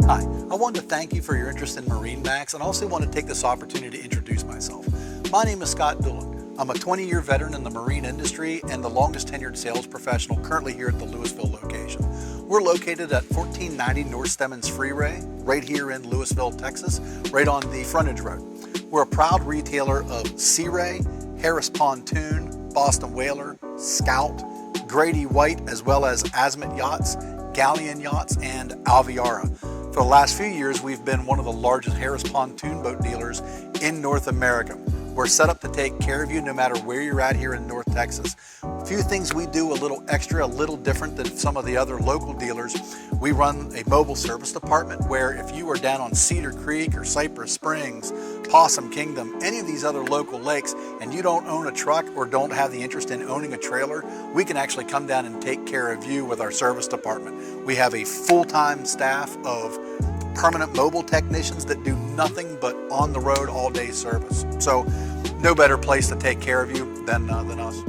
Hi, I wanted to thank you for your interest in MarineMax and also want to take this opportunity to introduce myself. My name is Scott Doolan. I'm a 20-year veteran in the marine industry and the longest tenured sales professional currently here at the Lewisville location. We're located at 1490 North Stemmons Freeway, right here in Lewisville, Texas, right on the frontage road. We're a proud retailer of Sea Ray, Harris Pontoon, Boston Whaler, Scout, Grady White, as well as Azimut yachts, Galeon yachts, and Aviara. For the last few years, we've been one of the largest Harris pontoon boat dealers in North America. We're set up to take care of you no matter where you're at here in North Texas. A few things we do a little extra, a little different than some of the other local dealers. We run a mobile service department where if you are down on Cedar Creek or Cypress Springs, Possum Kingdom, any of these other local lakes, and you don't own a truck or don't have the interest in owning a trailer, we can actually come down and take care of you with our service department. We have a full-time staff of permanent mobile technicians that do nothing but on the road all day service. So no better place to take care of you than us.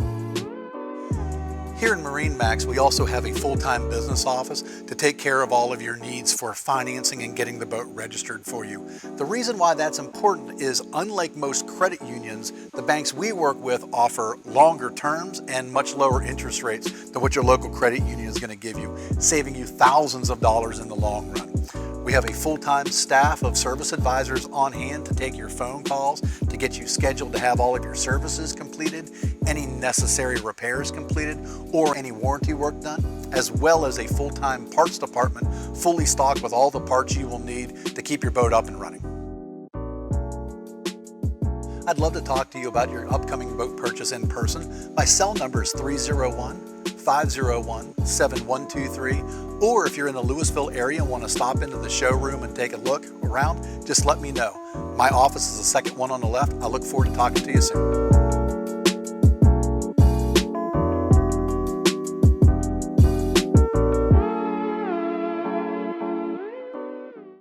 Here in MarineMax, we also have a full-time business office to take care of all of your needs for financing and getting the boat registered for you. The reason why that's important is, unlike most credit unions, the banks we work with offer longer terms and much lower interest rates than what your local credit union is going to give you, saving you thousands of dollars in the long run. We have a full-time staff of service advisors on hand to take your phone calls, to get you scheduled to have all of your services completed, any necessary repairs completed, or any warranty work done, as well as a full-time parts department fully stocked with all the parts you will need to keep your boat up and running. I'd love to talk to you about your upcoming boat purchase in person. My cell number is 301-501-7123, or if you're in the Lewisville area and want to stop into the showroom and take a look around, just let me know. My office is the second one on the left. I look forward to talking to you soon.